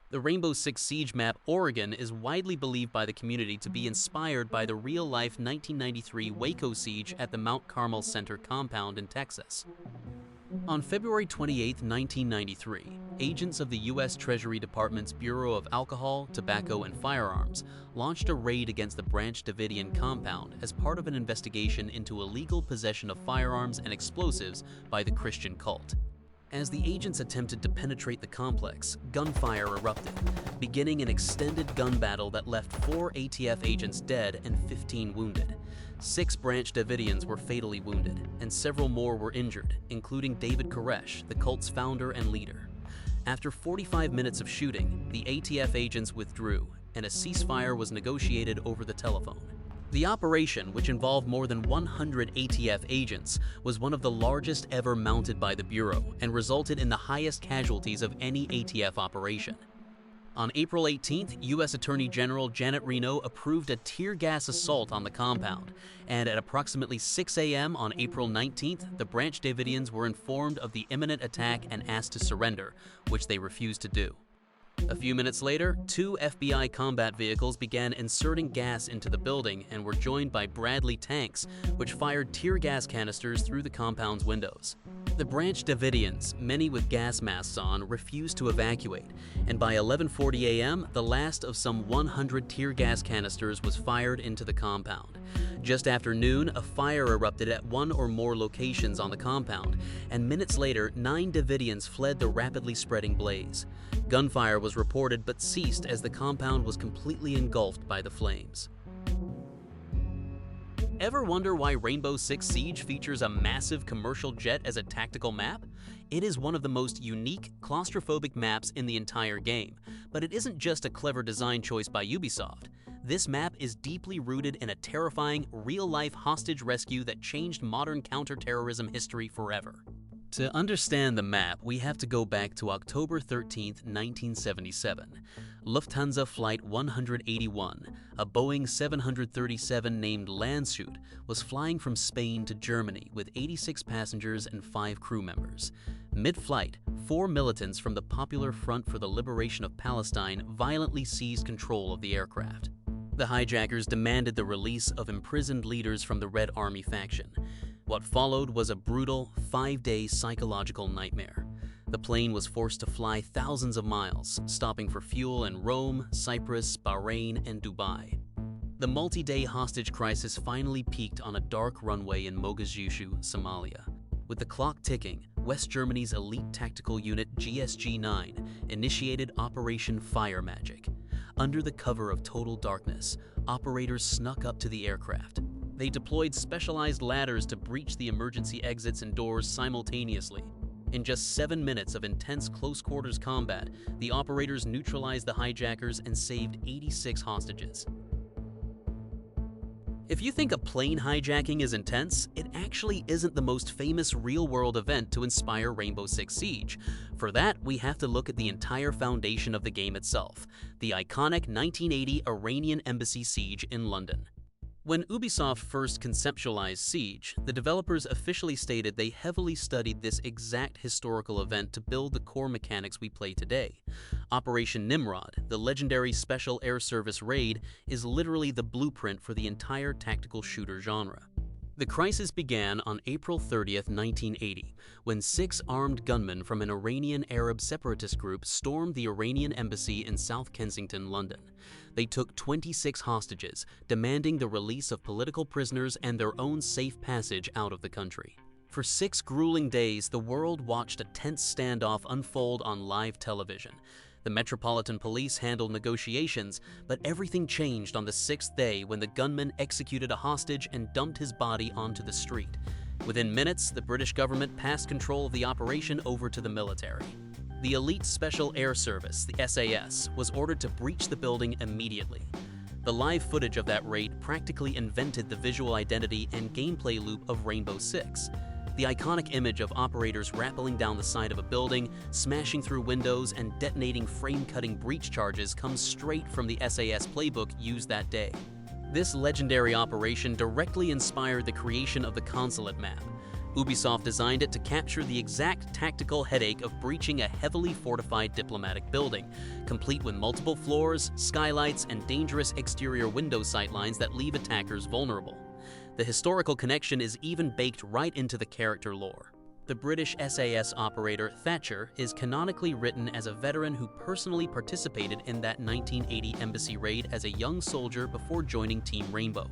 The Rainbow Six Siege map Oregon is widely believed by the community to be inspired by the real-life 1993 Waco siege at the Mount Carmel Center compound in Texas. On February 28, 1993, agents of the U.S. Treasury Department's Bureau of Alcohol, Tobacco, and Firearms launched a raid against the Branch Davidian compound as part of an investigation into illegal possession of firearms and explosives by the Christian cult. As the agents attempted to penetrate the complex, gunfire erupted, beginning an extended gun battle that left 4 ATF agents dead and 15 wounded. 6 Branch Davidians were fatally wounded, and several more were injured, including David Koresh, the cult's founder and leader. After 45 minutes of shooting, the ATF agents withdrew, and a ceasefire was negotiated over the telephone. The operation, which involved more than 100 ATF agents, was one of the largest ever mounted by the Bureau and resulted in the highest casualties of any ATF operation. On April 18th, U.S. Attorney General Janet Reno approved a tear gas assault on the compound, and at approximately 6 a.m. on April 19th, the Branch Davidians were informed of the imminent attack and asked to surrender, which they refused to do. A few minutes later, 2 FBI combat vehicles began inserting gas into the building and were joined by Bradley tanks, which fired tear gas canisters through the compound's windows. The Branch Davidians, many with gas masks on, refused to evacuate, and by 11:40 a.m., the last of some 100 tear gas canisters was fired into the compound. Just after noon, a fire erupted at 1 or more locations on the compound, and minutes later, 9 Davidians fled the rapidly spreading blaze. Gunfire was reported but ceased as the compound was completely engulfed by the flames. Ever wonder why Rainbow Six Siege features a massive commercial jet as a tactical map? It is one of the most unique, claustrophobic maps in the entire game, but it isn't just a clever design choice by Ubisoft. This map is deeply rooted in a terrifying, real-life hostage rescue that changed modern counterterrorism history forever. To understand the map, we have to go back to October 13, 1977. Lufthansa Flight 181, a Boeing 737 named Landshut, was flying from Spain to Germany with 86 passengers and 5 crew members. Mid-flight, 4 militants from the Popular Front for the Liberation of Palestine violently seized control of the aircraft. The hijackers demanded the release of imprisoned leaders from the Red Army faction. What followed was a brutal, 5-day psychological nightmare. The plane was forced to fly thousands of miles, stopping for fuel in Rome, Cyprus, Bahrain, and Dubai. The multi-day hostage crisis finally peaked on a dark runway in Mogadishu, Somalia. With the clock ticking, West Germany's elite tactical unit GSG-9 initiated Operation Fire Magic. Under the cover of total darkness, operators snuck up to the aircraft. They deployed specialized ladders to breach the emergency exits and doors simultaneously. In just 7 minutes of intense close-quarters combat, the operators neutralized the hijackers and saved 86 hostages. If you think a plane hijacking is intense, it actually isn't the most famous real-world event to inspire Rainbow Six Siege. For that, we have to look at the entire foundation of the game itself, the iconic 1980 Iranian embassy siege in London. When Ubisoft first conceptualized Siege, the developers officially stated they heavily studied this exact historical event to build the core mechanics we play today. Operation Nimrod, the legendary Special Air Service raid, is literally the blueprint for the entire tactical shooter genre. The crisis began on April 30th, 1980, when 6 armed gunmen from an Iranian Arab separatist group stormed the Iranian embassy in South Kensington, London. They took 26 hostages, demanding the release of political prisoners and their own safe passage out of the country. For 6 grueling days, the world watched a tense standoff unfold on live television. The Metropolitan Police handled negotiations, but everything changed on the 6th day when the gunman executed a hostage and dumped his body onto the street. Within minutes, the British government passed control of the operation over to the military. The elite Special Air Service, the SAS, was ordered to breach the building immediately. The live footage of that raid practically invented the visual identity and gameplay loop of Rainbow Six. The iconic image of operators rappelling down the side of a building, smashing through windows, and detonating frame-cutting breach charges comes straight from the SAS playbook used that day. This legendary operation directly inspired the creation of the consulate map. Ubisoft designed it to capture the exact tactical headache of breaching a heavily fortified diplomatic building, complete with multiple floors, skylights, and dangerous exterior window sightlines that leave attackers vulnerable. The historical connection is even baked right into the character lore. The British SAS operator Thatcher is canonically written as a veteran who personally participated in that 1980 embassy raid as a young soldier before joining Team Rainbow.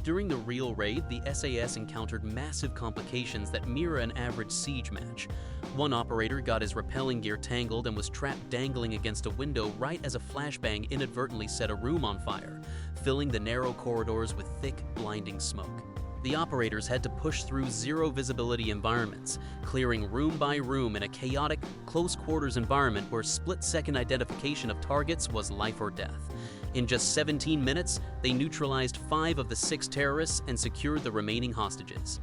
During the real raid, the SAS encountered massive complications that mirror an average siege match. One operator got his rappelling gear tangled and was trapped dangling against a window right as a flashbang inadvertently set a room on fire, filling the narrow corridors with thick, blinding smoke. The operators had to push through zero-visibility environments, clearing room by room in a chaotic, close-quarters environment where split-second identification of targets was life or death. In just 17 minutes, they neutralized 5 of the 6 terrorists and secured the remaining hostages.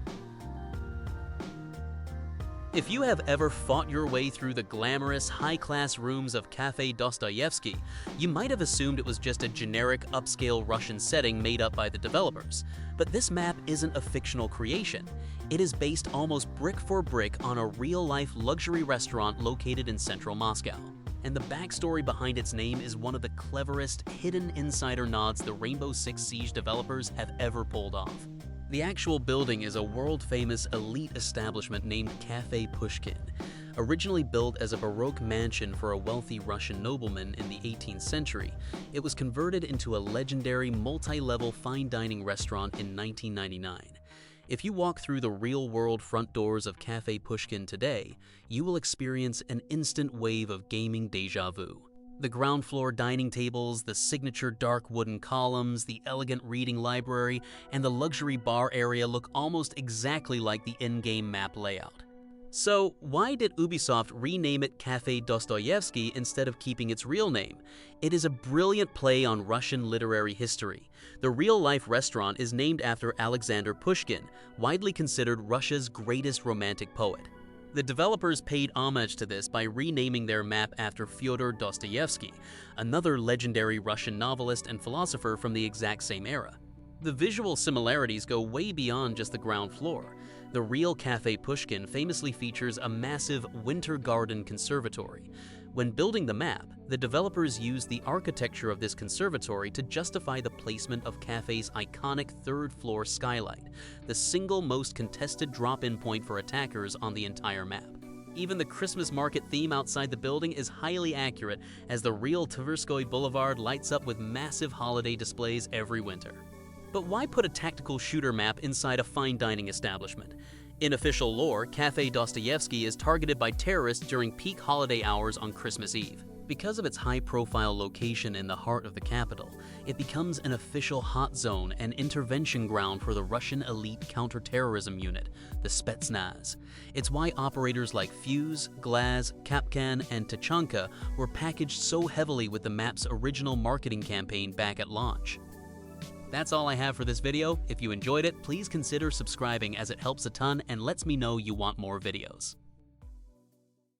If you have ever fought your way through the glamorous, high-class rooms of Cafe Dostoyevsky, you might have assumed it was just a generic, upscale Russian setting made up by the developers. But this map isn't a fictional creation. It is based almost brick for brick on a real-life luxury restaurant located in central Moscow. And the backstory behind its name is one of the cleverest, hidden insider nods the Rainbow Six Siege developers have ever pulled off. The actual building is a world-famous elite establishment named Cafe Pushkin. Originally built as a Baroque mansion for a wealthy Russian nobleman in the 18th century, it was converted into a legendary multi-level fine dining restaurant in 1999. If you walk through the real-world front doors of Cafe Pushkin today, you will experience an instant wave of gaming déjà vu. The ground floor dining tables, the signature dark wooden columns, the elegant reading library, and the luxury bar area look almost exactly like the in-game map layout. So, why did Ubisoft rename it Cafe Dostoyevsky instead of keeping its real name? It is a brilliant play on Russian literary history. The real-life restaurant is named after Alexander Pushkin, widely considered Russia's greatest romantic poet. The developers paid homage to this by renaming their map after Fyodor Dostoevsky, another legendary Russian novelist and philosopher from the exact same era. The visual similarities go way beyond just the ground floor. The real Cafe Pushkin famously features a massive winter garden conservatory. When building the map, the developers used the architecture of this conservatory to justify the placement of Cafe's iconic third-floor skylight, the single most contested drop-in point for attackers on the entire map. Even the Christmas market theme outside the building is highly accurate, as the real Tverskoy Boulevard lights up with massive holiday displays every winter. But why put a tactical shooter map inside a fine dining establishment? In official lore, Cafe Dostoyevsky is targeted by terrorists during peak holiday hours on Christmas Eve. Because of its high-profile location in the heart of the capital, it becomes an official hot zone and intervention ground for the Russian elite counterterrorism unit, the Spetsnaz. It's why operators like Fuse, Glaz, Kapkan, and Tachanka were packaged so heavily with the map's original marketing campaign back at launch. That's all I have for this video. If you enjoyed it, please consider subscribing as it helps a ton and lets me know you want more videos.